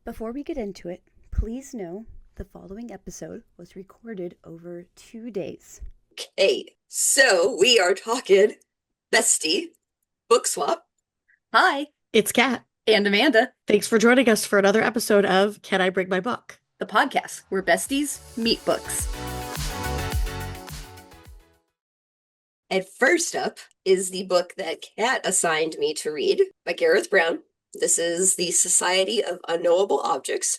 Before we get into it, please know the following episode was recorded over 2 days. Okay, so we are talking Bestie Book Swap. Hi, It's Kat. and Amanda, Thanks for joining us for another episode of Can I Bring My Book? the podcast where besties meet books. And first up is the book that Kat assigned me to read by Gareth Brown. This is The Society of Unknowable Objects.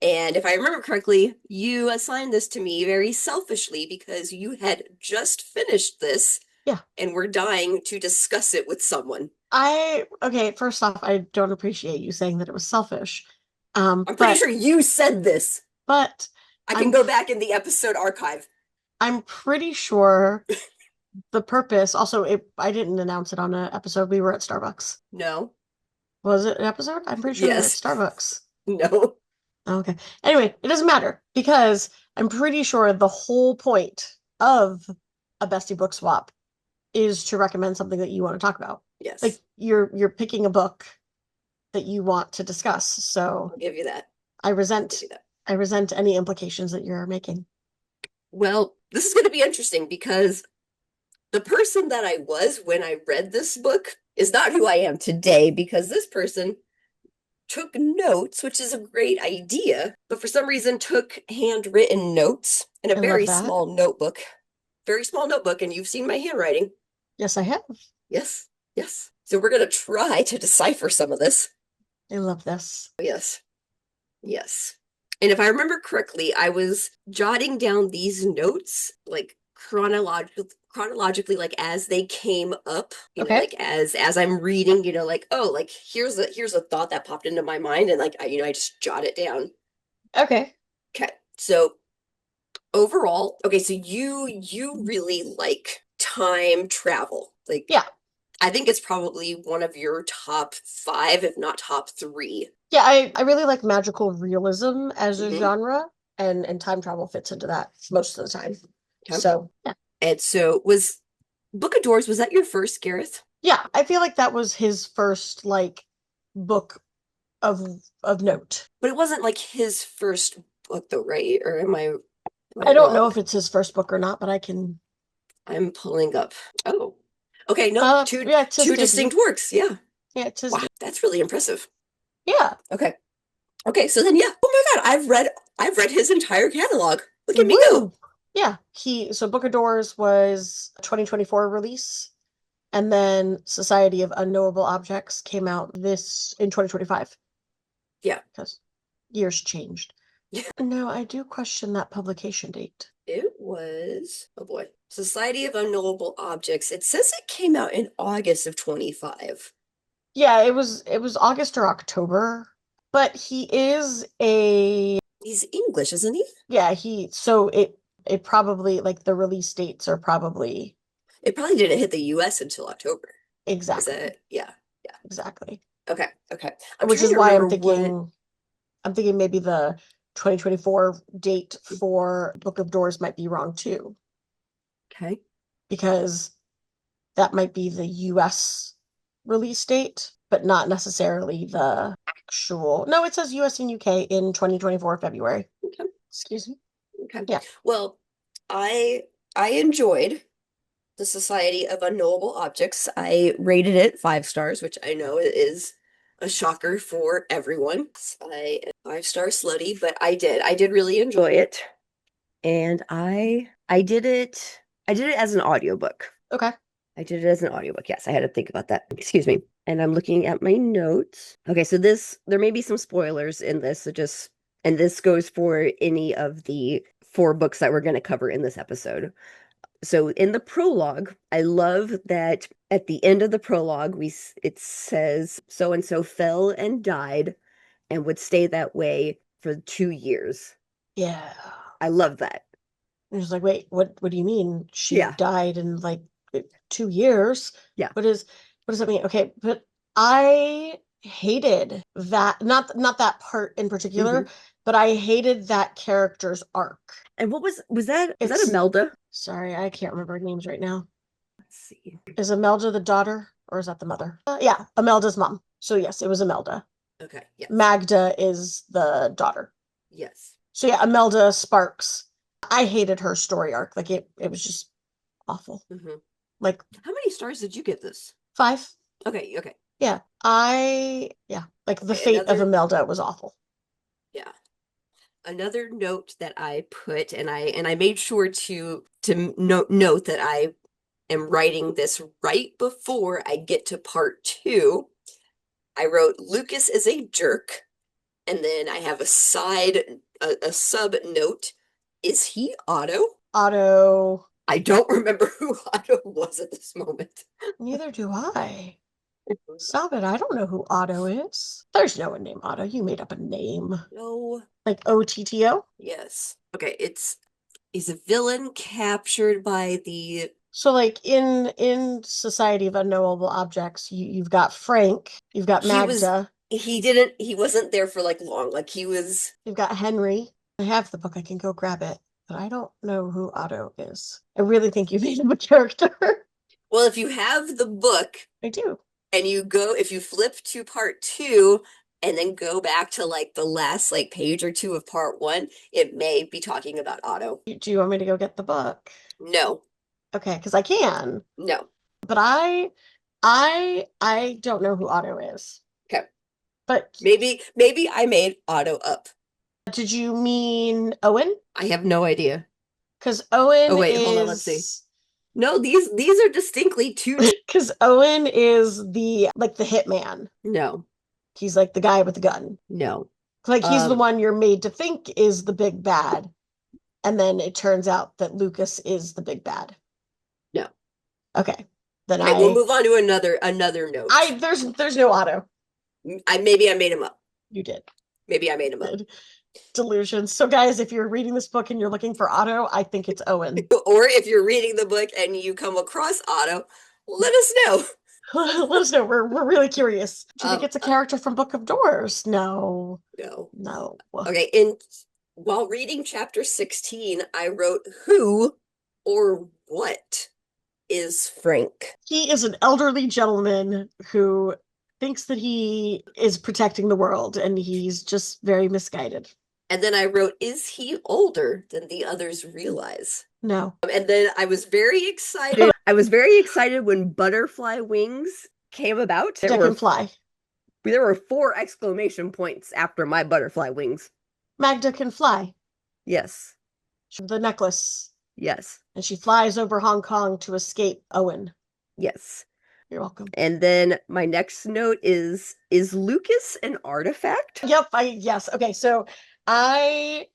And if I remember correctly, you assigned this to me very selfishly because you had just finished this. Yeah. And were dying to discuss it with someone. Okay, first off, I don't appreciate you saying that it was selfish. I'm pretty sure you said this. But I can go back in the episode archive. I'm pretty sure the purpose, also, I didn't announce it on an episode. We were at Starbucks. No. Was it an episode? I'm pretty sure Yes. we were at Starbucks. No. Okay. Anyway, it doesn't matter because I'm pretty sure the whole point of a Bestie Book Swap is to recommend something that you want to talk about. Yes. Like you're picking a book that you want to discuss. So I'll give you that. I I'll resent give you that. I resent any implications that you're making. Well, this is going to be interesting because the person that I was when I read this book is not who I am today, because this person took notes, which is a great idea, but for some reason took handwritten notes in a I love very that. small notebook. Very small notebook, and you've seen my handwriting. Yes, I have. Yes, yes. So we're going to try to decipher some of this. I love this. Yes. Yes. And if I remember correctly, I was jotting down these notes like chronologically, like as they came up, Okay. like as I'm reading, like, oh, like here's a thought that popped into my mind, and like I just jot it down. Okay. Okay. So overall, okay, so you really like time travel. Like, Yeah. I think it's probably one of your top 5, if not top 3. Yeah, I really like magical realism as a Mhm. genre, and time travel fits into that most of the time. Okay. So yeah. And so was Book of Doors, was that your first, Gareth? Yeah, I feel like that was his first like book of note. But it wasn't like his first book though, right? Or am I I don't know wrong? if it's his first book or not, but I'm pulling up. Oh. Okay, no, two it's his debut. distinct works. Yeah. Yeah, it's his Wow, that's really impressive. Yeah. Okay. Okay, so then yeah. Oh my God, I've read his entire catalog. Look at me Woo! go. Yeah, so Book of Doors was a 2024 release, and then Society of Unknowable Objects came out in 2025. Yeah. Because years changed. Yeah. No, I do question that publication date. It was, oh boy, Society of Unknowable Objects. It says it came out in August of 25. Yeah, it was August or October, but he's English, isn't he? Yeah, so it probably, like, the release dates are probably It probably didn't hit the US until October. exactly. Is that, yeah. Exactly. Okay. Which is why I'm thinking maybe the 2024 date for Book of Doors might be wrong too. Okay. Because that might be the US release date, but not necessarily the actual. No, it says US and UK in 2024 February. Okay. Excuse me. Okay. Yeah. Well, I enjoyed The Society of Unknowable Objects. I rated it 5 stars, which I know is a shocker for everyone. I am 5-star slutty, but I did really enjoy it. And I did it as an audiobook. Okay. I did it as an audiobook. Yes, I had to think about that. Excuse me. And I'm looking at my notes. Okay, so there may be some spoilers in this, and this goes for any of the 4 books that we're going to cover in this episode. So in the prologue, I love that at the end of the prologue, it says so and so fell and died and would stay that way for 2 years. Yeah. I love that. I was like, wait, what do you mean? She Yeah. died in like 2 years? Yeah. What does that mean? Okay, but I hated that, not that part in particular, but I hated that character's arc. And what was that? Is that It's- Imelda? Sorry, I can't remember names right now. Let's see. Is Imelda the daughter or is that the mother? Yeah, Imelda's mom. So yes, it was Imelda. Okay. Yes. Magda is the daughter. Yes. So yeah, Imelda Sparks. I hated her story arc. Like it was just awful. Mm-hmm. Like How many stars did you give this? 5. Okay. Okay. Yeah. Like the Okay, fate of another. Imelda was awful. Yeah. Another note that I put, and I made sure to note that I am writing this right before I get to part 2. I wrote Lucas is a jerk, and then I have a sub note. Is he Otto? Otto. I don't remember who Otto was at this moment. Neither do I. Stop it. I don't know who Otto is. There's no one named Otto. You made up a name. No. Like OTTO? Yes. Okay, he's a villain captured by the So like in Society of Unknowable Objects, you've got Frank, you've got he was Magda, he wasn't there for like long. Like he was you've got Henry. I have the book, I can go grab it, but I don't know who Otto is. I really think you made him a character. well, if you have the book I do. and if you flip to part 2 and then go back to like the last like page or 2 of part 1, it may be talking about Otto. Do you want me to go get the book? No, Okay, because I can. no. But I don't know who Otto is. Okay. But Maybe I made Otto up. did you mean Owen? I have no idea. Because Owen Oh wait, hold on, let's see. No, these are distinctly two. Because Owen is the hitman. No, He's like the guy with the gun. no. Like he's the one you're made to think is the big bad. And then it turns out that Lucas is the big bad. No. Okay. Then Okay, we'll move on to another note. There's no Otto. Maybe I made him up. You did. Maybe I made him up. Delusions. So guys, if you're reading this book and you're looking for Otto, I think it's Owen. Or if you're reading the book and you come across Otto, let us know. Let us know. We're really curious. Do you think it's a character from Book of Doors? No. No. Okay, while reading chapter 16, I wrote who or what is Frank? He is an elderly gentleman who thinks that he is protecting the world, and he's just very misguided. And then I wrote, is he older than the others realize? No. And then I was very excited. I was very excited when butterfly wings came about. Deck and fly. There were 4 exclamation points after my butterfly wings. Magda can fly. Yes. The necklace. Yes. And she flies over Hong Kong to escape Owen. Yes. You're welcome. And then my next note is Lucas an artifact? Yep, yes. Okay, so I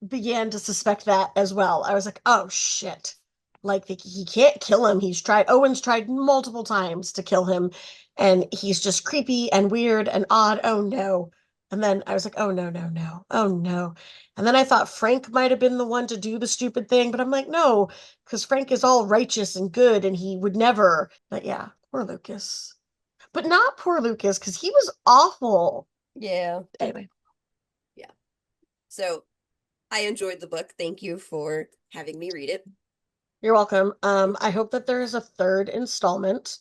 began to suspect that as well. I was like, oh shit. Like he can't kill him. Owen's tried multiple times to kill him, and he's just creepy and weird and odd. Oh no. And then I was like, oh no, no, no. Oh no. And then I thought Frank might have been the one to do the stupid thing, but I'm like, no, because Frank is all righteous and good and he would never. But yeah, poor Lucas. But not poor Lucas, because he was awful. Yeah. Anyway. Yeah. So I enjoyed the book. Thank you for having me read it. You're welcome. I hope that there is a 3rd installment.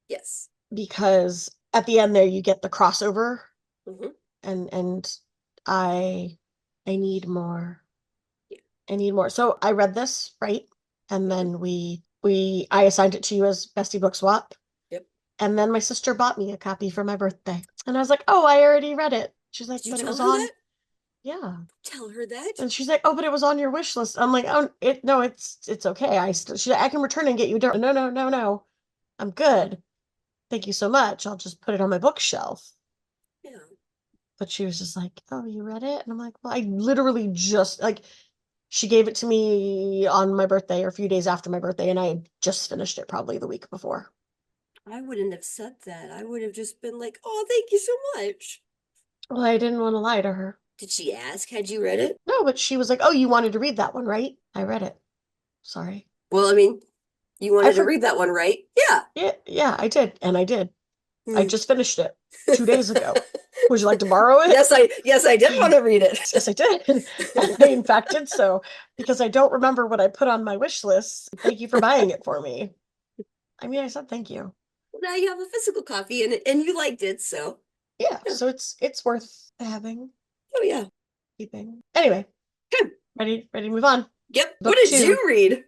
Yes. Because at the end there you get the crossover. Mm-hmm. And I need more. Yeah. I need more. So I read this, right? And then I assigned it to you as Bestie Book Swap. Yep. And then my sister bought me a copy for my birthday. And I was like, oh, I already read it. She's like, Did you but it tell was her on. that? Yeah. Tell her that. And she's like, oh, but it was on your wish list. I'm like, oh, it's okay. She's like, I can return and get you. No. I'm good. Thank you so much. I'll just put it on my bookshelf. Yeah. But she was just like, oh, you read it? And I'm like, well, I literally just, like, she gave it to me on my birthday or a few days after my birthday, and I had just finished it probably the week before. I wouldn't have said that. I would have just been like, oh, thank you so much. Well, I didn't want to lie to her. Did she ask, had you read it? No, but she was like, oh, you wanted to read that one, right? I read it. Sorry. Well, I mean, you wanted to read that one, right? Yeah. Yeah, I did. And I did. I just finished it 2 days ago. Would you like to borrow it? Yes, I did want to read it. Yes, I did. I in fact did so because I don't remember what I put on my wish list. Thank you for buying it for me. I mean, I said thank you. Now you have a physical copy and you liked it, so. Yeah, Yeah. so it's worth having, Oh yeah. keeping. Anyway, Okay. ready to move on. Yep. Book What did 2. you read?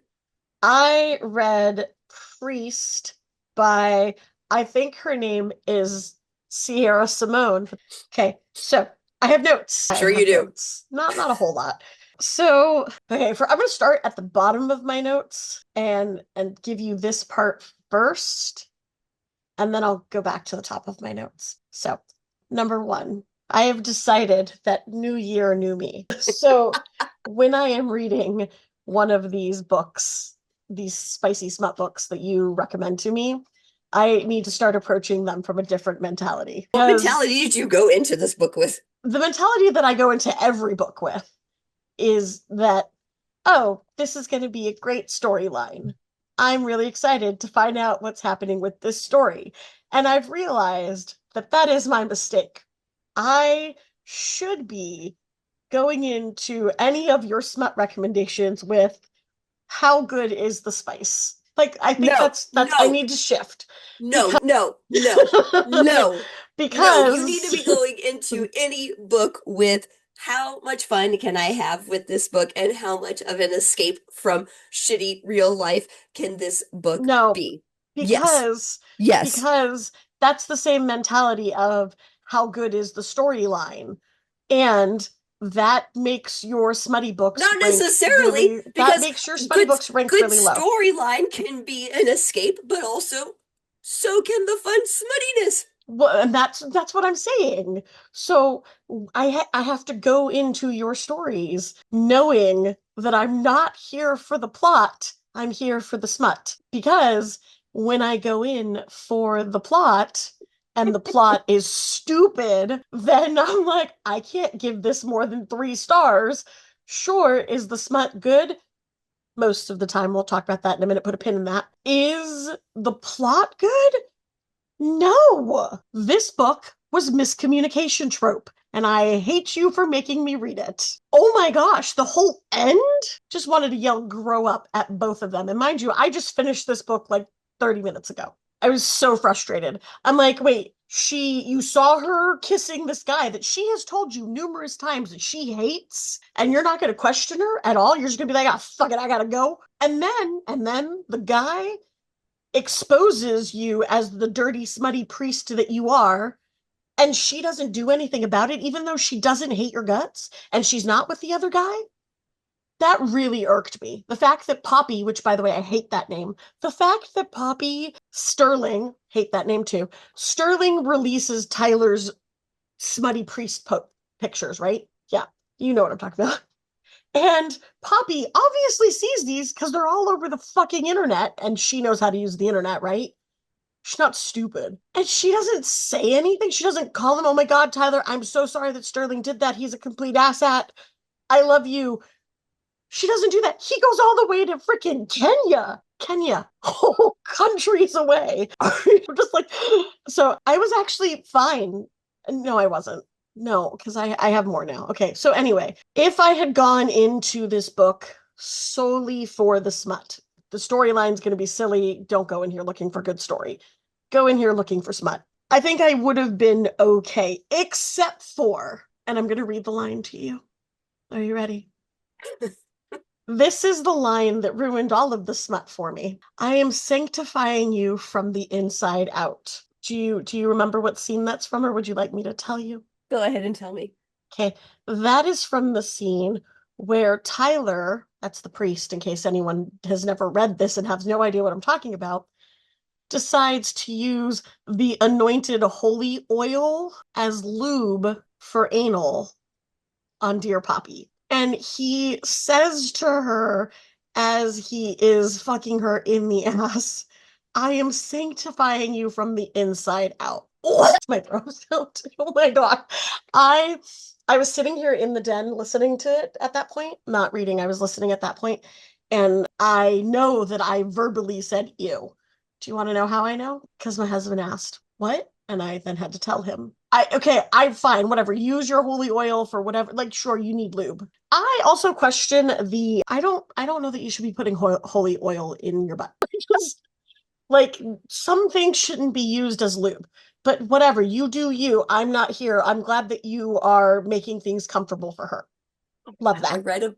I read Priest by, I think her name is Sierra Simone. Okay, so I have notes. Sure you do. Notes. Not a whole lot. So, okay, I'm going to start at the bottom of my notes and give you this part first, and then I'll go back to the top of my notes. So, number 1, I have decided that new year, new me. So, when I am reading one of these books, these spicy smut books that you recommend to me, I need to start approaching them from a different mentality. What Because mentality did you go into this book with? the mentality that I go into every book with is that, oh, this is going to be a great storyline. I'm really excited to find out what's happening with this story. And I've realized that that is my mistake. I should be going into any of your smut recommendations with, how good is the spice? Like, I think No, that's I no, need to shift. no, no, no. No, you need to be Because going into any book with how much fun can I have with this book and how much of an escape from shitty real life can this book no, be? Yes, because yes. because that's the same mentality of, how good is the storyline? And that makes your smutty books Not rank necessarily, really, that because makes your smutty good books rank good really low. storyline can be an escape, but also so can the fun smuttiness. Well, and that's what I'm saying. So I have to go into your stories knowing that I'm not here for the plot. I'm here for the smut. Because when I go in for the plot and the plot is stupid, then I'm like, I can't give this more than 3 stars. Sure, is the smut good? Most of the time. We'll talk about that in a minute. Put a pin in that. Is the plot good? No, this book was miscommunication trope, and I hate you for making me read it. Oh my gosh, the whole end? Just wanted to yell grow up at both of them. And mind you, I just finished this book like 30 minutes ago. I was so frustrated. I'm like, wait, you saw her kissing this guy that she has told you numerous times that she hates, and you're not going to question her at all. You're just going to be like, ah, fuck it, I gotta go. And then the guy exposes you as the dirty, smutty priest that you are, and she doesn't do anything about it, even though she doesn't hate your guts and she's not with the other guy. That really irked me. The fact that Poppy, which by the way, I hate that name, the fact that Poppy Sterling, hate that name too, Sterling releases Tyler's smutty priest pictures, right? Yeah, you know what I'm talking about. And Poppy obviously sees these because they're all over the fucking internet, and she knows how to use the internet, right? She's not stupid. And she doesn't say anything. She doesn't call him, oh my God, Tyler, I'm so sorry that Sterling did that. He's a complete asshat. I love you. She doesn't do that. He goes all the way to freaking Kenya. Kenya, whole countries away. I'm just like, so I was actually fine. No, I wasn't. No, because I have more now. Okay, so anyway, if I had gone into this book solely for the smut, the storyline's going to be silly. Don't go in here looking for good story. Go in here looking for smut. I think I would have been okay, except for, and I'm going to read the line to you. Are you ready? This is the line that ruined all of the smut for me. I am sanctifying you from the inside out. Do you remember what scene that's from, or would you like me to tell you? Go ahead and tell me. Okay, that is from the scene where Tyler, that's the priest, in case anyone has never read this and has no idea what I'm talking about, decides to use the anointed holy oil as lube for anal on Dear Poppy. And he says to her as he is fucking her in the ass, I am sanctifying you from the inside out. Oh, my throat out. Oh my God. I was sitting here in the den listening to it at that point, not reading, I was listening at that point, and I know that I verbally said ew. Do you want to know how I know? Because my husband asked, what? And I then had to tell him. I'm fine, whatever. Use your holy oil for whatever. Like, sure, you need lube. I also question I don't know that you should be putting holy oil in your butt. Just, like, some things shouldn't be used as lube. But whatever, you do you. I'm not here. I'm glad that you are making things comfortable for her. Love I that.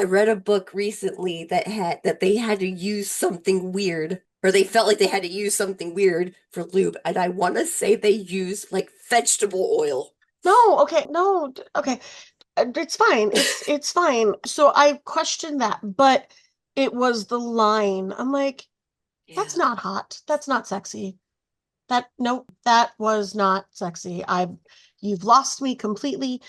read a book recently that they had to use something weird, or they felt like they had to use something weird for lube, and I want to say they used like vegetable oil. No, okay, no, okay. It's fine. It's fine. So I questioned that, but it was the line. I'm like, that's Yeah. not hot. That's not sexy. Nope, that was not sexy. You've lost me completely.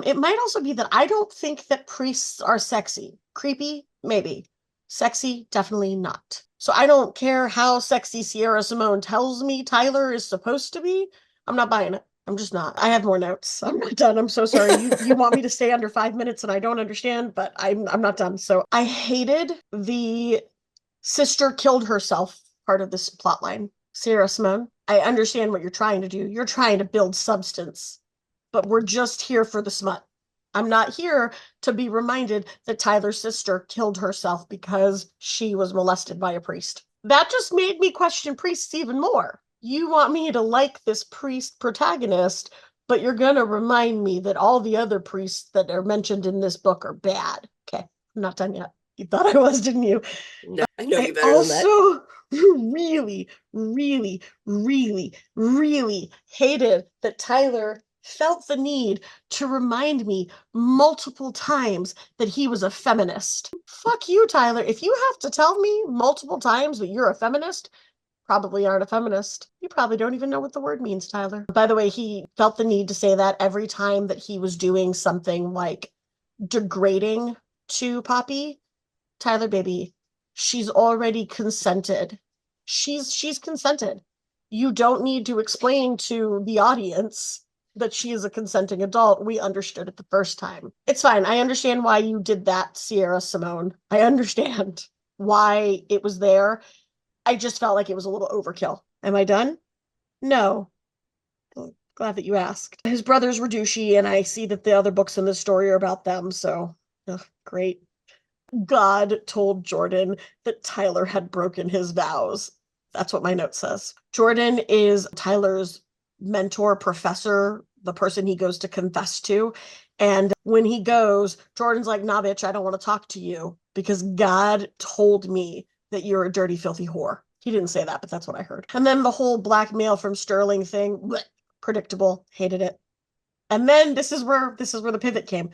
It might also be that I don't think that priests are sexy. Creepy, maybe. Sexy, definitely not. So I don't care how sexy Sierra Simone tells me Tyler is supposed to be. I'm not buying it. I'm just not. I have more notes. I'm not done. I'm so sorry. You want me to stay under 5 minutes and I don't understand, but I'm not done. So I hated the sister killed herself part of this plot line. Sierra Simone, I understand what you're trying to do. You're trying to build substance, but we're just here for the smut. I'm not here to be reminded that Tyler's sister killed herself because she was molested by a priest. That just made me question priests even more. You want me to like this priest protagonist, but you're going to remind me that all the other priests that are mentioned in this book are bad. Okay, I'm not done yet. You thought I was, didn't you? No, I know I you better than that. also really, really, really, really hated that Tyler felt the need to remind me multiple times that he was a feminist. Fuck you, Tyler. If you have to tell me multiple times that you're a feminist, probably aren't a feminist. You probably don't even know what the word means, Tyler. By the way, he felt the need to say that every time that he was doing something like degrading to Poppy. Tyler, baby, she's already consented. She's consented. You don't need to explain to the audience that she is a consenting adult. We understood it the first time. It's fine. I understand why you did that, Sierra Simone. I understand why it was there. I just felt like it was a little overkill. Am I done? No. Well, glad that you asked. His brothers were douchey, and I see that the other books in the story are about them, so great. God told Jordan that Tyler had broken his vows. That's what my note says. Jordan is Tyler's mentor, professor, the person he goes to confess to. And when he goes, Jordan's like, nah, bitch, I don't want to talk to you because God told me that you're a dirty, filthy whore. He didn't say that, but that's what I heard. And then the whole blackmail from Sterling thing, bleh, predictable, hated it. And then this is where the pivot came.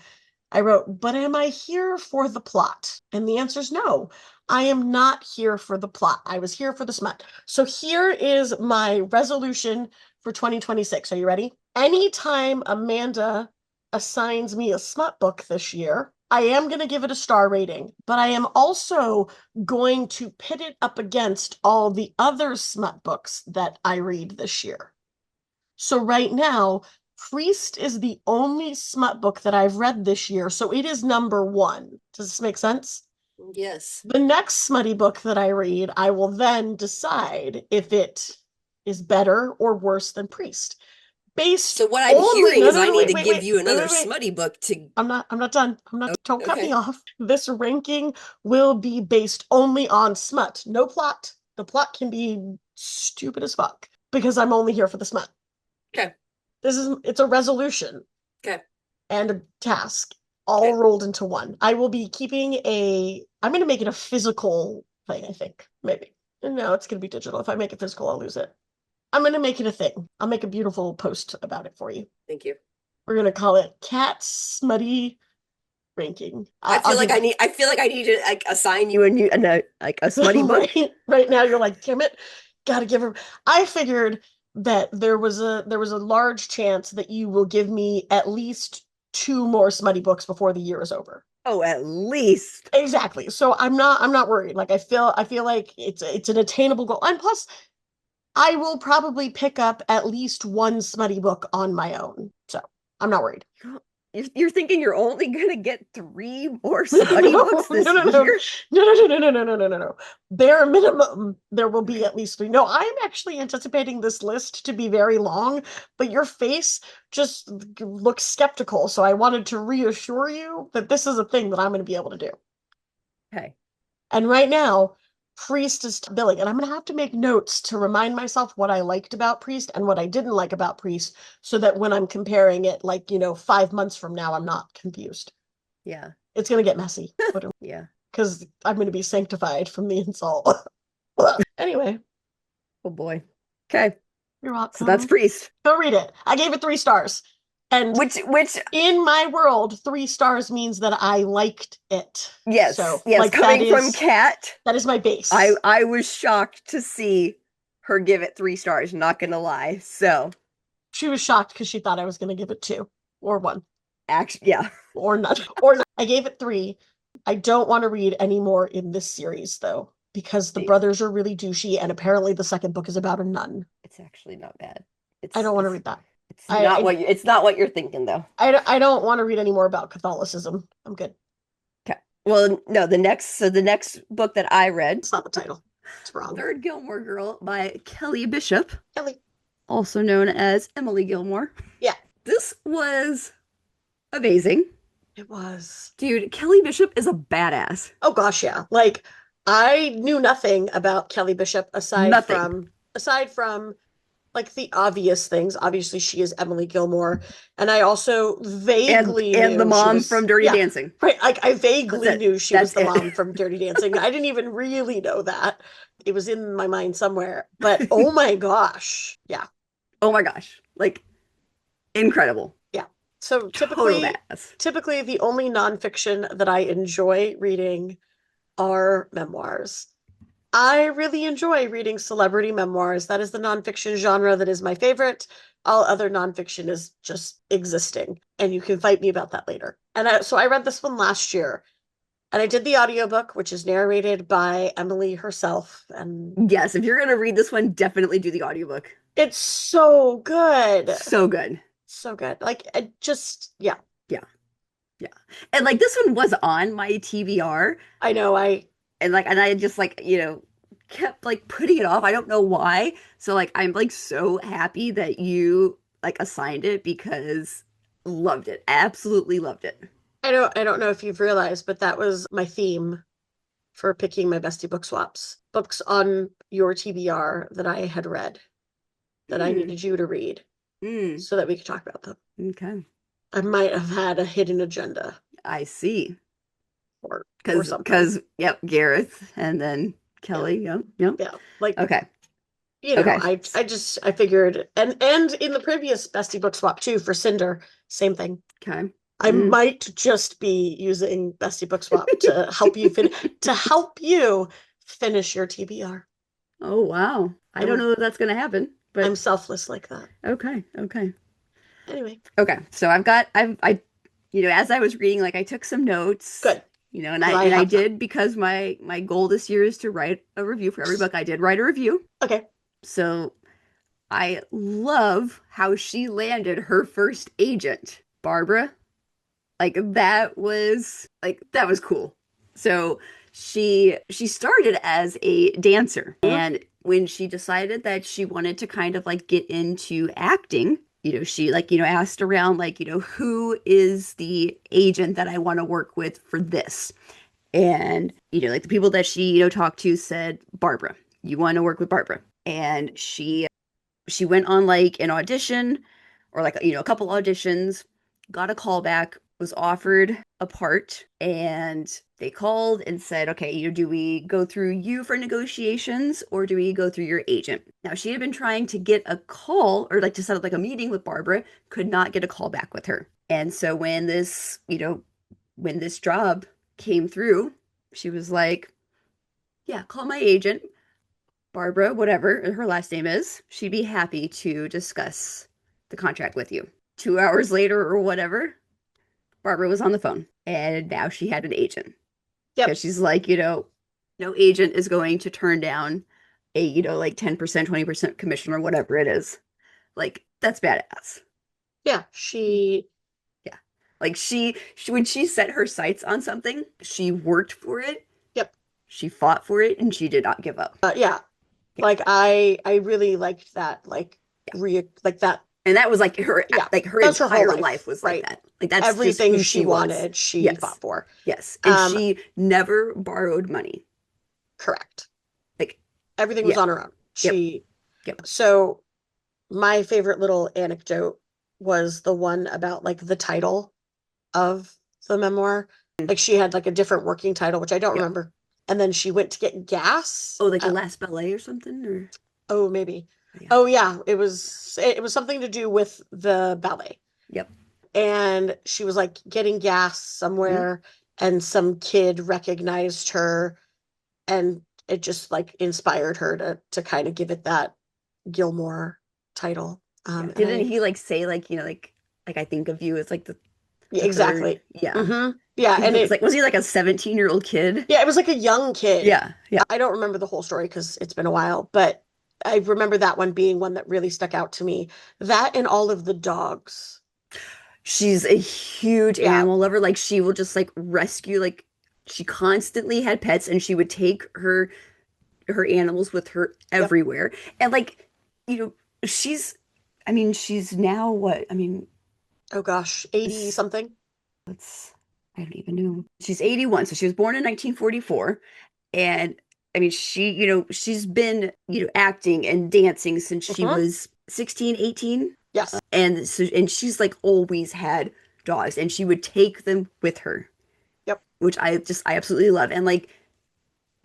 I wrote, but am I here for the plot? And the answer is no. I am not here for the plot. I was here for the smut. So here is my resolution for 2026. Are you ready? Anytime Amanda assigns me a smut book this year, I am going to give it a star rating, but I am also going to pit it up against all the other smut books that I read this year. So right now, Priest is the only smut book that I've read this year, so it is number one. Does this make sense? Yes. The next smutty book that I read, I will then decide if it is better or worse than Priest. Based So what I'm only hearing no is no I no need wait to wait give wait you wait another wait wait. smutty book to. I'm not done. Don't cut me Okay. off. This ranking will be based only on smut. No plot. The plot can be stupid as fuck because I'm only here for the smut. Okay. It's a resolution Okay. and a task all Okay. rolled into one. I'm going to make it a physical thing, I think. Maybe. No, it's going to be digital. If I make it physical, I'll lose it. I'm going to make it a thing. I'll make a beautiful post about it for you. Thank you. We're going to call it Cat Smutty Ranking. I feel I'll like give I feel like I need to like assign you a smutty book. right now you're like, damn it, gotta give her. I figured that there was a large chance that you will give me at least two more smutty books before the year is over. Oh, at least. Exactly. So I'm not worried. Like I feel like it's an attainable goal. And plus, I will probably pick up at least one smutty book on my own. So I'm not worried. You're thinking you're only gonna get three more No, smutty books no, this no, no, year? no. Bare minimum, there will be at least three. No, I'm actually anticipating this list to be very long, but your face just looks skeptical. So I wanted to reassure you that this is a thing that I'm going to be able to do. Okay. And right now, Priest is billing, and I'm gonna have to make notes to remind myself what I liked about Priest and what I didn't like about Priest, so that when I'm comparing it, like, 5 months from now, I'm not confused. Yeah. It's gonna get messy, Yeah. because I'm gonna be sanctified from the insult. Anyway, Oh boy. Okay. you're welcome. So that's Priest. Go read it. I gave it 3 stars. And Which in my world, 3 stars means that I liked it. yes, So, yes, like, coming from Kat, that is my base. I was shocked to see her give it 3 stars, not gonna lie. So She was shocked because she thought I was gonna give it 2 or 1. actually, yeah. Or none. Or none. I gave it 3. I don't want to read any more in this series, though, because the brothers are really douchey, and apparently the second book is about a nun. It's actually not bad. I don't want to read that. It's not what you're thinking, though. I don't want to read any more about Catholicism. I'm good. Okay. Well, no, the next book that I read, It's not the title. It's wrong. Third Gilmore Girl by Kelly Bishop, Kelly. also known as Emily Gilmore. Yeah. This was amazing. It was. Dude, Kelly Bishop is a badass. Oh gosh, yeah. Like, I knew nothing about Kelly Bishop aside from like the obvious things. Obviously, she is Emily Gilmore, and I also vaguely and knew the mom she was, from Dirty Dancing. Right. Like, I vaguely knew she was That's the it. mom from Dirty Dancing. I didn't even really know that. It was in my mind somewhere. But oh my gosh. Yeah. Oh my gosh. Like, incredible. Yeah. So Total badass. typically the only nonfiction that I enjoy reading are memoirs. I really enjoy reading celebrity memoirs. That is the nonfiction genre that is my favorite. All other nonfiction is just existing, and you can fight me about that later. And so I read this one last year, and I did the audiobook, which is narrated by Emily herself. And yes, if you're going to read this one, definitely do the audiobook. It's so good. So good. So good. Like, it just, yeah. Yeah. Yeah. And like this one was on my TBR. I know, and I just like, kept like putting it off. I don't know why. So like I'm like so happy that you like assigned it because loved it. Absolutely loved it. I don't know if you've realized, but that was my theme for picking my Bestie Book Swaps. Books on your TBR that I had read that I needed you to read so that we could talk about them. Okay. I might have had a hidden agenda. I see. Or something. Because Gareth and then Kelly. Yep. Yeah. Like, okay. I figured, and in the previous Bestie Book Swap too for Cinder, same thing. Okay. I might just be using Bestie Book Swap to help you finish your TBR. Oh wow. I don't know if that's gonna happen, but I'm selfless like that. Okay. Anyway. Okay. So I as I was reading, like I took some notes. Good. And I did because my goal this year is to write a review for every book. I did write a review. Okay. So I love how she landed her first agent, Barbara. Like that was cool. So she started as a dancer, and when she decided that she wanted to kind of like get into acting, she asked around who is the agent that I want to work with for this? And, the people that she, talked to said, Barbara, you want to work with Barbara. And she went on like an audition or a couple auditions, got a call back, was offered a part, and they called and said, okay, do we go through you for negotiations or do we go through your agent? Now, she had been trying to get a call or to set up a meeting with Barbara, could not get a call back with her. And so when this job came through, she was like, yeah, call my agent, Barbara, whatever her last name is. She'd be happy to discuss the contract with you. 2 hours later or whatever, Barbara was on the phone, and now she had an agent. Yep. Because she's like, no agent is going to turn down a, 10%, 20% commission or whatever it is. Like, that's badass. Yeah, Like she when she set her sights on something, she worked for it. Yep. She fought for it, and she did not give up. Yeah. Like I really liked that, like that. And that was like her entire life was right. like that. Like that's everything just who she wanted, was. she fought for. Yes. And she never borrowed money. Correct. Everything was Yeah. on her own. Yep. She Yep. So my favorite little anecdote was the one about like the title of the memoir. Like she had like a different working title, which I don't Yep. remember. And then she went to get gas. Oh, like the last ballet or something, or Oh, maybe. yeah. Oh yeah, it was something to do with the ballet. Yep. And she was like getting gas Mhm. somewhere and some kid recognized her and it just like inspired her to kind of give it that Gilmore title. Yeah. And Didn't he like say like, like I think of you as like yeah, the third? exactly. Yeah. Yeah, And and he was like, was he like a 17-year-old kid? yeah, it was like a young kid. Yeah. Yeah. I don't remember the whole story because it's been a while, but I remember that one being one that really stuck out to me. That and all of the dogs. She's a huge Yeah. animal lover. Like she will just like rescue, like she constantly had pets and she would take her animals with her Yep. everywhere. And like, you know, she's I mean, she's now what? I mean, Oh gosh, 80 s- something. let's I don't even know. She's 81, so she was born in 1944. And I mean, she's been, acting and dancing since she Hmm. was 16, 18. Yes. And she's like always had dogs and she would take them with her, Yep. which I absolutely love. And like,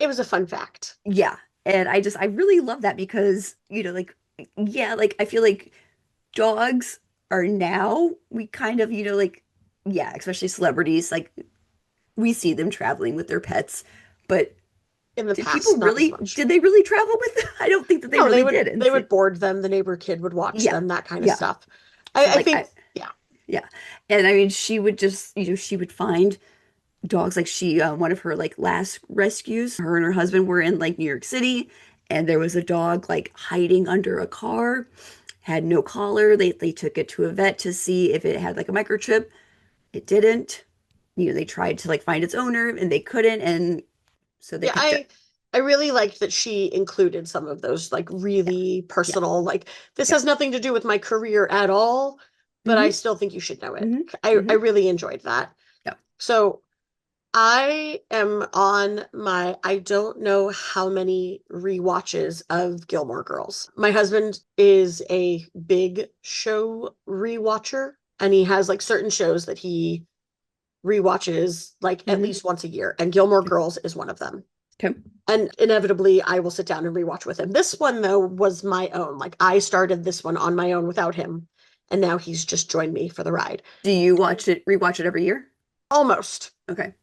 It was a fun fact. yeah. And I really love that because, like, yeah, like I feel like dogs are now we kind of, like, yeah, especially celebrities, like we see them traveling with their pets, but In the did people past, not as really, much. did they really travel with them? I don't think that they No, they really would did. And they so, would board them. The neighbor kid would watch yeah, them, that kind of yeah. stuff. So I like think, yeah, yeah. And I mean, she would just, she would find dogs. Like one of her like last rescues, her and her husband were in like New York City, and there was a dog like hiding under a car, had no collar. They took it to a vet to see if it had like a microchip. It didn't. They tried to like find its owner and they couldn't, and so they yeah. picked it. I really liked that she included some of those like Yeah, really yeah, personal, like this yeah. has nothing to do with my career at all, but I Mm-hmm. still think you should know it. Mm-hmm. I Mm-hmm. really enjoyed that. Yeah. So I am on my, I don't know how many rewatches of Gilmore Girls. My husband is a big show rewatcher, and he has like certain shows that he rewatches like at Mm-hmm. least once a year, and Gilmore Girls is one of them. Okay. And inevitably, I will sit down and rewatch with him. This one, though, was my own. Like I started this one on my own without him, and now he's just joined me for the ride. Do you rewatch it every year? Almost. Okay.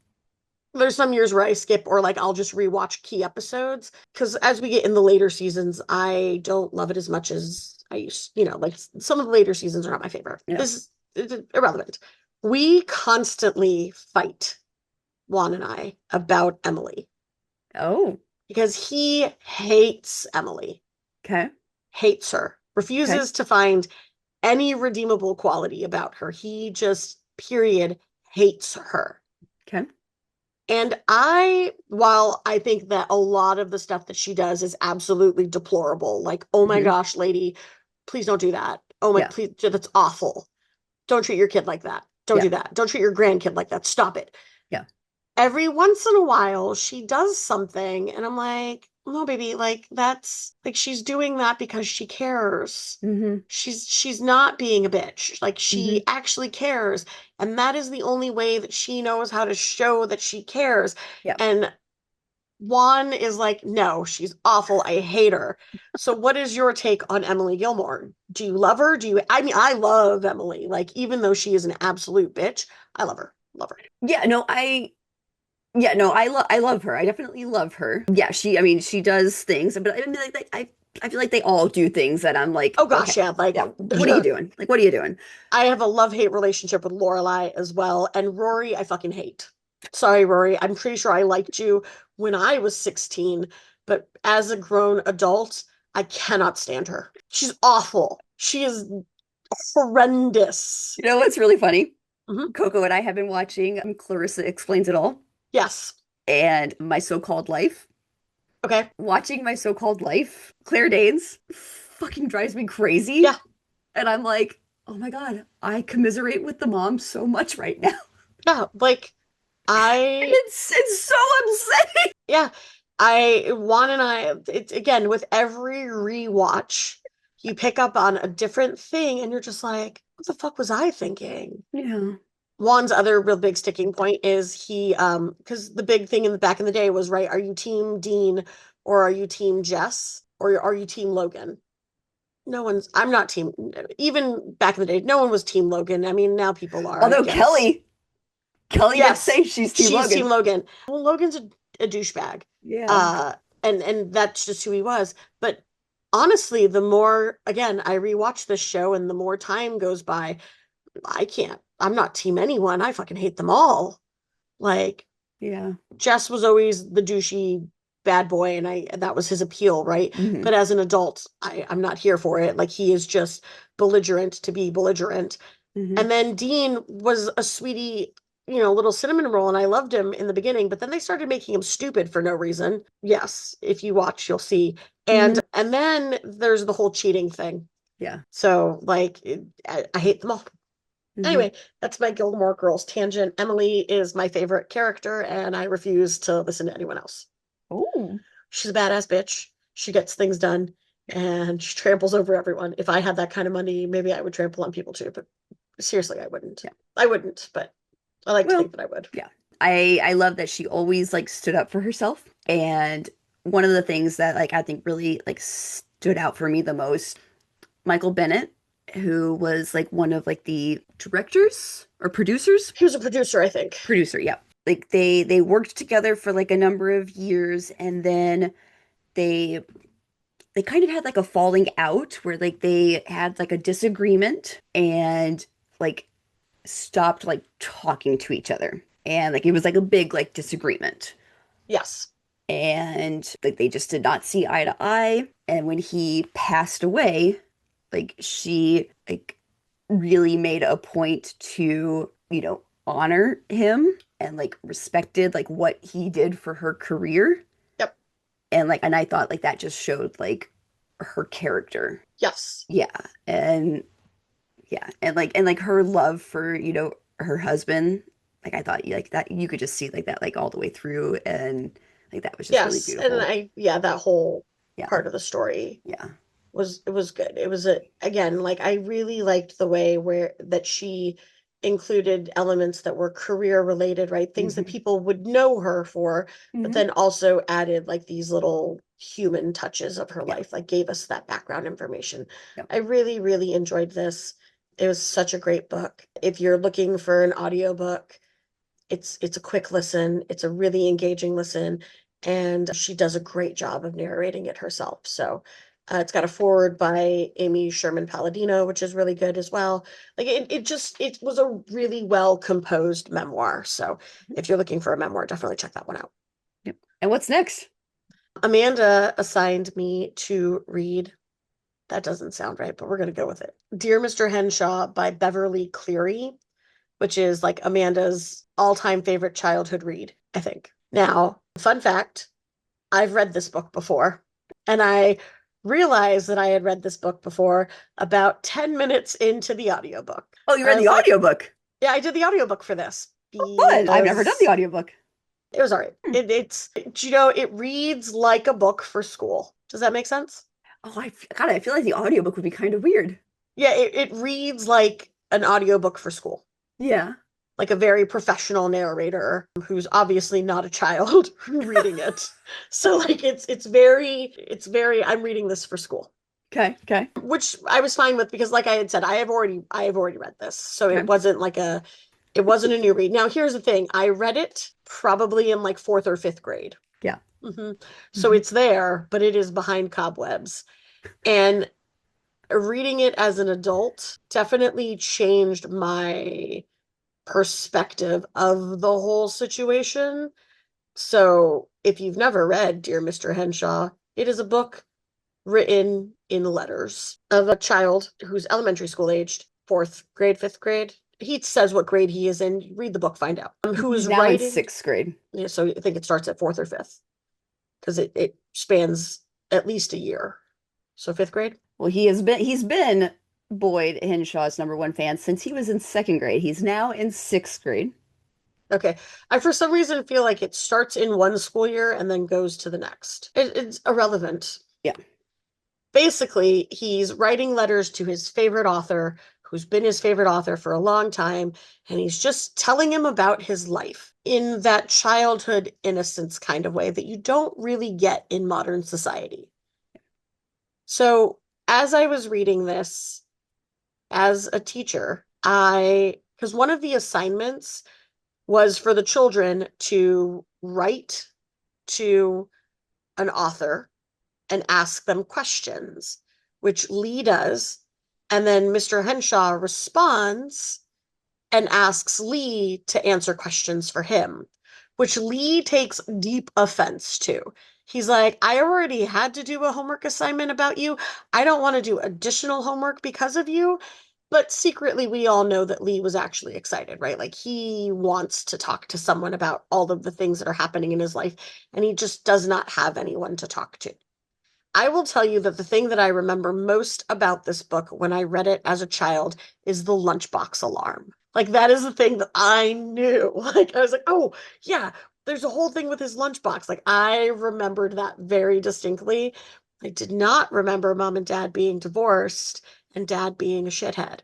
There's some years where I skip or like I'll just rewatch key episodes because as we get in the later seasons, I don't love it as much as I used, like some of the later seasons are not my favorite. Yeah. This is it's irrelevant. We constantly fight, Juan and I, about Emily Oh, because he hates Emily, okay. hates her, Okay. refuses to find any redeemable quality about her. He just, period, hates her. Okay. And while I think that a lot of the stuff that she does is absolutely deplorable, like, oh my Hmm. gosh, lady, please don't do that. Oh my, Yeah. please, that's awful. Don't treat your kid like that. Don't Yeah. do that. Don't treat your grandkid like that. Stop it. Yeah. Every once in a while, she does something, and I'm like, no, baby, like, that's like she's doing that because she cares. Hmm. She's not being a bitch. Like Hmm. she actually cares. And that is the only way that she knows how to show that she cares. Yeah. And Juan is like, no, she's awful. I hate her. So what is your take on Emily Gilmore? Do you love her? I mean, I love Emily. Like, even though she is an absolute bitch, I love her. Love her. Yeah. No, I love her. I definitely love her. Yeah. I mean, she does things, but I mean, I feel like they all do things that I'm like, Oh gosh, okay, yeah. Like, yeah. What are you doing? Like, what are you doing? I have a love-hate relationship with Lorelai as well. And Rory, I fucking hate. Sorry, Rory. I'm pretty sure I liked you when I was 16, but as a grown adult, I cannot stand her. She's awful. She is horrendous. You know what's really funny? Mhm. Coco and I have been watching Clarissa Explains It All Yes. and My So-Called Life. Okay. Watching My So-Called Life, Claire Danes fucking drives me crazy. Yeah. And I'm like, oh my God, I commiserate with the mom so much right now. Yeah. Like, And I, it's so upsetting. yeah. Juan and I, it's again with every rewatch, you pick up on a different thing and you're just like, what the fuck was I thinking? Yeah. Juan's other real big sticking point is because the big thing in the back in the day was, right, are you team Dean or are you team Jess or are you team Logan? I'm not team, even back in the day, no one was team Logan. I mean, now people are, I Although guess. Kelly did Yes, say she's Team she's Logan. team Logan. Well, Logan's a douchebag. Yeah. And that's just who he was. But honestly, the more, again, I rewatch this show and the more time goes by, I'm not team anyone. I fucking hate them all. Like, Yeah. Jess was always the douchey bad boy, and that was his appeal, right? Mhm. But as an adult, I'm not here for it. Like, he is just belligerent to be belligerent. Mhm. And then Dean was a sweetie, little cinnamon roll, and I loved him in the beginning, but then they started making him stupid for no reason. Yes, if you watch, you'll see. And then there's the whole cheating thing. Yeah. So like I hate them all. Mhm. Anyway, that's my Gilmore Girls tangent. Emily is my favorite character, and I refuse to listen to anyone else. Oh. She's a badass bitch. She gets things done, and she tramples over everyone. If I had that kind of money, maybe I would trample on people too, but seriously, I wouldn't. Yeah. I wouldn't, but I like to Well, think that I would. yeah. I love that she always like stood up for herself. And one of the things that like I think really like stood out for me the most, Michael Bennett, who was like one of like the directors or producers. He was a producer, I think. Producer, yeah. Like they worked together for like a number of years, and then they kind of had like a falling out where like they had like a disagreement and like stopped like talking to each other. And like it was like a big like disagreement. Yes. And like they just did not see eye to eye. And when he passed away, like she like really made a point to, honor him and like respected like what he did for her career. Yep. And I thought like that just showed like her character. Yes. Yeah. And yeah. And like her love for, her husband. Like I thought like that you could just see like that like all the way through, and like that was just really Yes. And beautiful. that whole Yeah. part of the story Yeah. was good. It was again, like I really liked the way where that she included elements that were career related, right? Things that Mhm. people would know her for, but Mhm. then also added like these little human touches of her Yeah. life, like gave us that background information. Yep. I really, really enjoyed this. It was such a great book. If you're looking for an audiobook, it's a quick listen, it's a really engaging listen, and she does a great job of narrating it herself. So it's got a foreword by Amy Sherman Palladino, which is really good as well. Like it was a really well composed memoir. So if you're looking for a memoir, definitely check that one out. Yep. And what's next? Amanda assigned me to read, that doesn't sound right, but we're going to go with it, Dear Mr. Henshaw by Beverly Cleary, which is like Amanda's all-time favorite childhood read, I think. Now, fun fact, I've read this book before, and I realized that I had read this book before about 10 minutes into the audiobook. Oh, you I read was the like, audiobook. yeah, I did the audiobook for this Fun. I've never done the audiobook. it was all right. It reads like a book for school. Does that make sense? Oh, I feel like the audiobook would be kind of weird. Yeah, it reads like an audiobook for school. Yeah. Like a very professional narrator who's obviously not a child reading it. So like it's very I'm reading this for school. Okay. Which I was fine with because like I had said, I have already read this. So Okay. it wasn't a new read. Now here's the thing. I read it probably in like 4th or 5th grade. Yeah. So it's there, but it is behind cobwebs. And reading it as an adult definitely changed my perspective of the whole situation. So if you've never read Dear Mr. Henshaw, it is a book written in letters of a child who's elementary school aged, 4th grade, 5th grade. He says what grade he is in. Read the book, find out. Who He's is now in writing? 6th grade. Yeah, so I think it starts at 4th or 5th because it spans at least a year. So 5th grade? Well, he's been Boyd Henshaw's #1 fan since he was in 2nd grade. He's now in 6th grade. Okay. I, for some reason, feel like it starts in one school year and then goes to the next. It's irrelevant. Yeah. Basically, he's writing letters to his favorite author, who's been his favorite author for a long time, and he's just telling him about his life in that childhood innocence kind of way that you don't really get in modern society. So, as I was reading this as a teacher, because one of the assignments was for the children to write to an author and ask them questions, which Lee does. And then Mr. Henshaw responds and asks Lee to answer questions for him, which Lee takes deep offense to. He's like, I already had to do a homework assignment about you. I don't want to do additional homework because of you. But secretly, we all know that Lee was actually excited, right? Like he wants to talk to someone about all of the things that are happening in his life, and he just does not have anyone to talk to. I will tell you that the thing that I remember most about this book when I read it as a child is the lunchbox alarm. Like that is the thing that I knew. Like I was like, oh yeah, there's a whole thing with his lunchbox. Like I remembered that very distinctly. I did not remember mom and dad being divorced and dad being a shithead.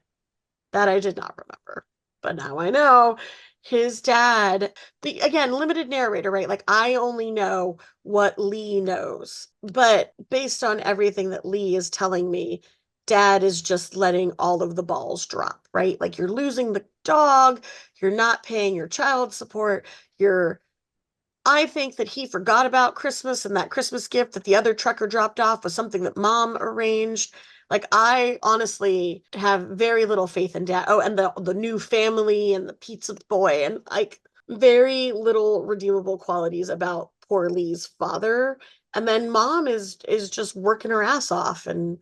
That I did not remember. But now I know his dad, again, limited narrator, right? Like I only know what Lee knows. But based on everything that Lee is telling me, dad is just letting all of the balls drop, right? Like you're losing the dog, you're not paying your child support, you're I think that he forgot about Christmas and that Christmas gift that the other trucker dropped off was something that mom arranged. Like I honestly have very little faith in dad. Oh, and the new family and the pizza boy and like very little redeemable qualities about poor Lee's father. And then mom is just working her ass off. And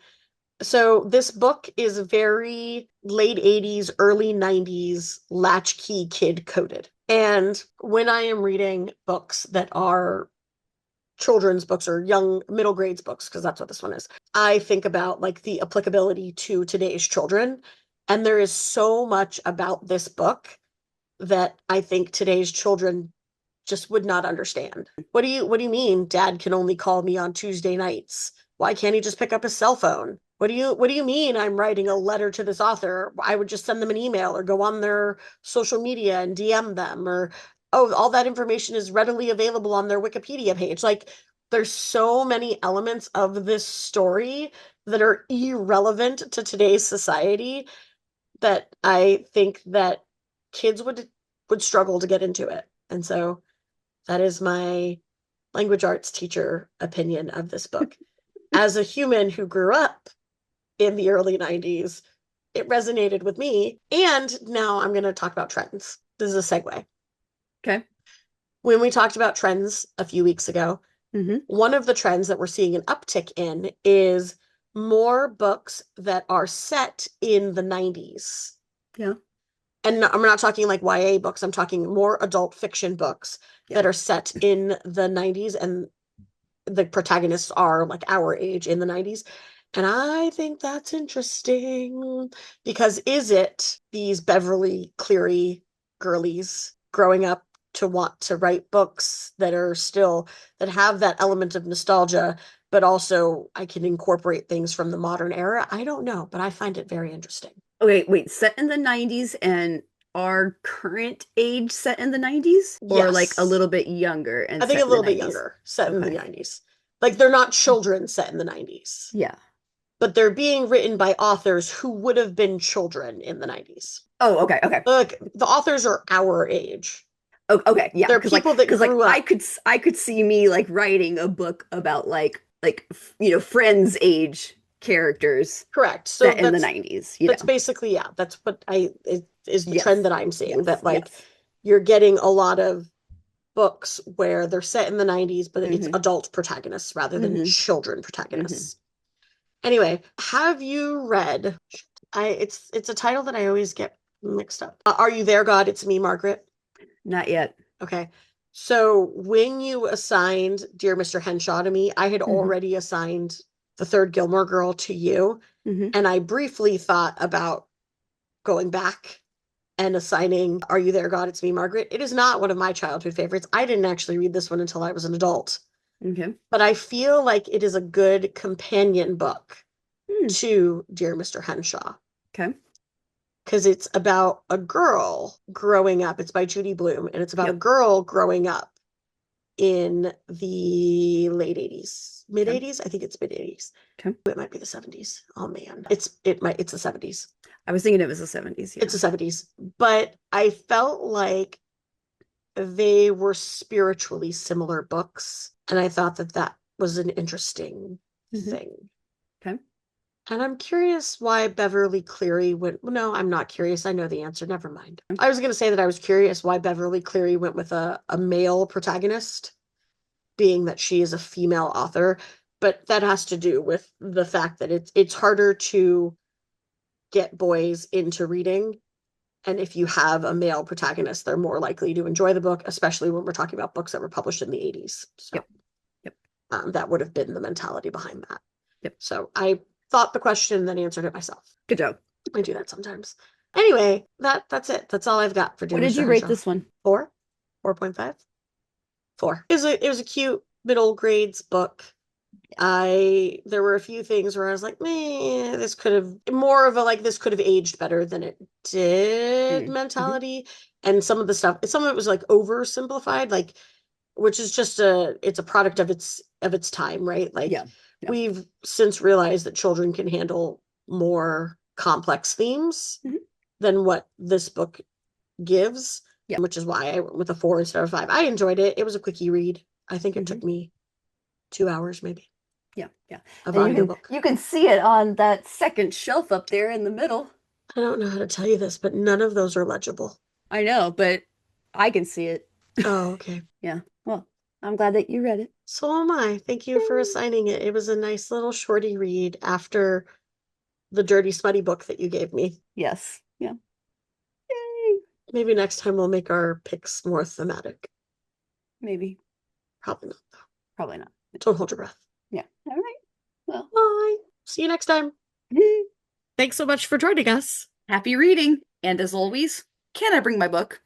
so this book is very late 80s, early 90s latchkey kid coded. And when I am reading books that are children's books or young middle grades books, because that's what this one is, I think about like the applicability to today's children. And there is so much about this book that I think today's children just would not understand. What do you mean dad can only call me on Tuesday nights? Why can't he just pick up his cell phone? What do you mean I'm writing a letter to this author? I would just send them an email or go on their social media and DM them or oh, all that information is readily available on their Wikipedia page. Like there's so many elements of this story that are irrelevant to today's society that I think that kids would struggle to get into it. And so that is my language arts teacher opinion of this book. As a human who grew up in the early 90s, it resonated with me. And now I'm going to talk about trends. This is a segue. Okay. When we talked about trends a few weeks ago, Mm-hmm. one of the trends that we're seeing an uptick in is more books that are set in the 90s. Yeah. And I'm not talking like YA books, I'm talking more adult fiction books that are set in the 90s and the protagonists are like our age in the 90s. And I think that's interesting because is it these Beverly Cleary girlies growing up to want to write books that are still that have that element of nostalgia, but also I can incorporate things from the modern era? I don't know, but I find it very interesting. Okay, wait, set in the 90s and our current age set in the 90s? Or like a Yes. little bit younger and I think set a in little the bit 90s? younger, set in the Okay. 90s. Like they're not children set in the 90s, Yeah. but they're being written by authors who would have been children in the 90s. Oh, okay, okay. Look, the authors are our age. Oh, okay, yeah. They're Because like, people that because like grew up. I could see me like writing a book about friends age characters Correct. So set in the 90s, you that's know. basically, yeah, that's what is the Yes. trend that I'm seeing, that Yes. like Yes. you're getting a lot of books where they're set in the 90s, but it's Mhm. adult protagonists rather than Mhm. children protagonists. Anyway, have you read it's a title that I always get mixed up. Are You There, God? It's Me, Margaret. Not yet. Okay. So when you assigned Dear Mr. Henshaw to me, I had already assigned The Third Gilmore Girl to you. Mhm. And I briefly thought about going back and assigning Are You There, God? It's Me, Margaret. It is not one of my childhood favorites. I didn't actually read this one until I was an adult, Okay. but I feel like it is a good companion book Hmm. to Dear Mr. Henshaw. Okay. Because it's about a girl growing up. It's by Judy Blume, and it's about a Yep. girl growing up in the late 80s, mid Okay. 80s. I think it's mid 80s. Okay. It might be the 70s. Oh man. It's the 70s. I was thinking it was the 70s. Yeah. It's the 70s. But I felt like they were spiritually similar books, and I thought that that was an interesting thing. Okay. And I'm curious why Beverly Cleary went. Well, no, I'm not curious. I know the answer. Never mind. I was going to say that I was curious why Beverly Cleary went with a male protagonist, being that she is a female author. But that has to do with the fact that it's harder to get boys into reading. And if you have a male protagonist, they're more likely to enjoy the book, especially when we're talking about books that were published in the 80s. So Yep. that would have been the mentality behind that. Yep. So I thought the question and then answered it myself. Good job. I do that sometimes. Anyway, that's it. That's all I've got for What Dear did Mr. you rate Henshaw. this one? 4? 4.5? 4. It was a cute middle grades book. There were a few things where I was like, man, this could have more of a like this could have aged better than it did mentality. And some of the stuff, some of it was like oversimplified, like which is just it's a product of its time, right? Like we've since realized that children can handle more complex themes than what this book gives, which is why I went with a 4 instead of 5. I enjoyed it. It was a quickie read. I think it took me 2 hours maybe. Yeah. Of And audiobook. you can see it on that second shelf up there in the middle. I don't know how to tell you this, but none of those are legible. I know, but I can see it. Oh, okay. Yeah. Well, I'm glad that you read it. So am I. Thank you for assigning it. It was a nice little shorty read after the dirty, smutty book that you gave me. Yes. Yeah. Yay. Maybe next time we'll make our picks more thematic. Maybe. Probably not, though. Probably not. Don't hold your breath. Yeah. All right. Well. Bye. See you next time. Thanks so much for joining us. Happy reading. And as always, can I bring my book?